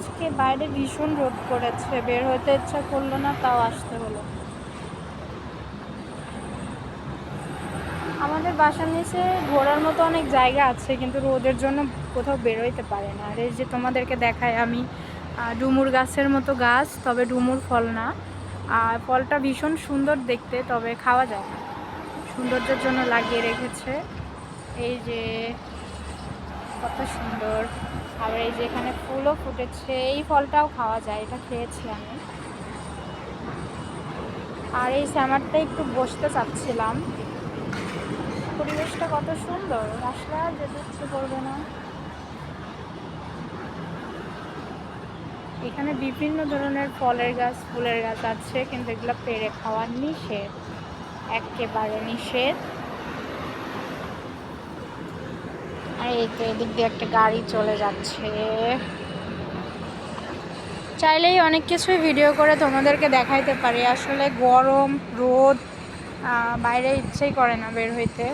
আজকে বাইরে ভীষণ রোদ পড়েছে, বের হতে ইচ্ছা করলো না, তাও আসতে হলো। আমাদের বাসার নিচে ঘোরার মতো অনেক জায়গা আছে, কিন্তু রোদের জন্য কোথাও বেরোইতে পারে না। আর এই যে তোমাদেরকে দেখায় আমি ডুমুর গাছের মতো গাছ, তবে ডুমুর ফল না। আর ফলটা ভীষণ সুন্দর দেখতে, তবে খাওয়া যায় না, সৌন্দর্যের জন্য লাগিয়ে রেখেছে। এই যে কত সুন্দর। আবার এই যে এখানে ফুলও ফুটেছে, এই ফলটাও খাওয়া যায়, এটা খেয়েছি আমি। আর এই স্যামারটা একটু বসতে চাচ্ছিলাম, পরিবেশটা কত সুন্দর, আসলে আর যেতে ইচ্ছে করবে না। এখানে বিভিন্ন ধরনের ফলের গাছ, ফুলের গাছ আছে, কিন্তু এগুলো পেড়ে খাওয়া নিষেধ, একেবারে নিষেধ। আর এই তো এদিক দিয়ে একটা গাড়ি চলে যাচ্ছে। চাইলেই অনেক কিছুই ভিডিও করে তোমাদেরকে দেখাইতে পারি, আসলে গরম রোদ, বাইরে ইচ্ছেই করে না বের হইতে।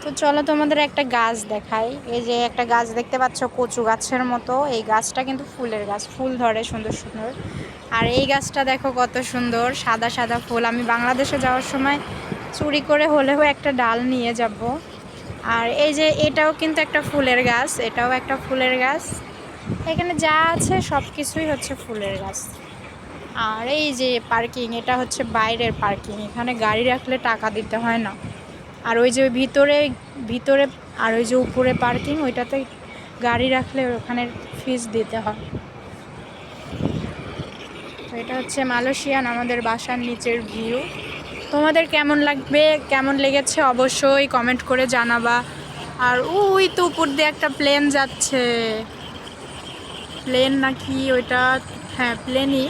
তো চলো তোমাদের একটা গাছ দেখাই। এই যে একটা গাছ দেখতে পাচ্ছ, কচু গাছের মতো। এই গাছটা কিন্তু ফুলের গাছ, ফুল ধরে সুন্দর সুন্দর। আর এই গাছটা দেখো কত সুন্দর, সাদা সাদা ফুল। আমি বাংলাদেশে যাওয়ার সময় চুরি করে হলেও একটা ডাল নিয়ে যাব। আর এই যে এটাও কিন্তু একটা ফুলের গাছ, এটাও একটা ফুলের গাছ। এখানে যা আছে সব কিছুই হচ্ছে ফুলের গাছ। আর এই যে পার্কিং, এটা হচ্ছে বাইরের পার্কিং, এখানে গাড়ি রাখলে টাকা দিতে হয় না। আর ওই যে ভিতরে ভিতরে আর ওই যে উপরে পার্কিং, ওইটাতে গাড়ি রাখলে ওখানে ফিস দিতে হয়। তো এটা হচ্ছে মালয়েশিয়ান আমাদের বাসার নিচের ভিউ। তোমাদের কেমন লাগবে, কেমন লেগেছে অবশ্যই কমেন্ট করে জানাবা। আর ওই তো উপর দিয়ে একটা প্লেন যাচ্ছে, প্লেন নাকি ওইটা, হ্যাঁ প্লেনই।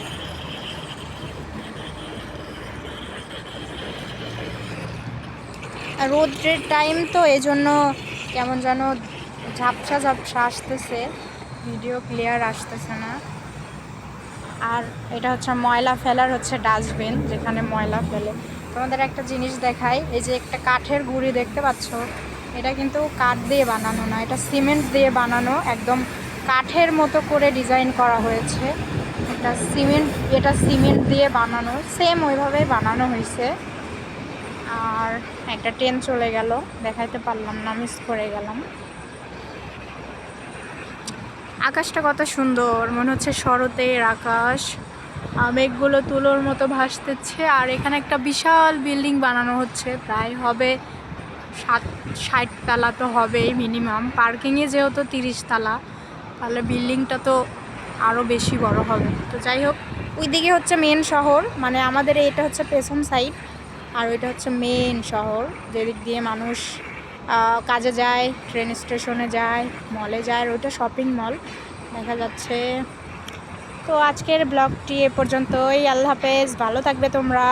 আর রোদ্রের টাইম তো এই জন্য কেমন যেন ঝাপসা ঝাপসা আসতেছে, ভিডিও ক্লিয়ার আসতেছে না। আর এটা হচ্ছে ময়লা ফেলার হচ্ছে ডাস্টবিন, যেখানে ময়লা ফেলে। তোমাদের একটা জিনিস দেখাই, এই যে একটা কাঠের গুঁড়ি দেখতে পাচ্ছ, এটা কিন্তু কাঠ দিয়ে বানানো না, এটা সিমেন্ট দিয়ে বানানো, একদম কাঠের মতো করে ডিজাইন করা হয়েছে। এটা সিমেন্ট দিয়ে বানানো, সেম ওইভাবেই বানানো হয়েছে। আর একটা ট্রেন চলে গেল, দেখাইতে পারলাম না, মিস করে গেলাম। আকাশটা কত সুন্দর, মনে হচ্ছে শরতের আকাশ, মেঘগুলো তুলোর মতো ভাসতেছে। আর এখানে একটা বিশাল বিল্ডিং বানানো হচ্ছে, প্রায় হবে 60 তালা তো হবেই মিনিমাম। পার্কিংয়ে যেহেতু 30 তালা, তাহলে বিল্ডিংটা তো আরও বেশি বড় হবে। তো যাই হোক, ওইদিকে হচ্ছে মেন শহর, মানে আমাদের এটা হচ্ছে পেছন সাইড, আর ওইটা হচ্ছে মেন শহর, যেদিক দিয়ে মানুষ কাজে যায়, ট্রেন স্টেশনে যায়, মলে যায়। আর ওইটা শপিং মল দেখা যাচ্ছে। তো আজকের ব্লগটি এ পর্যন্তই, আল্লাহ হাফেজ, ভালো থাকবে তোমরা।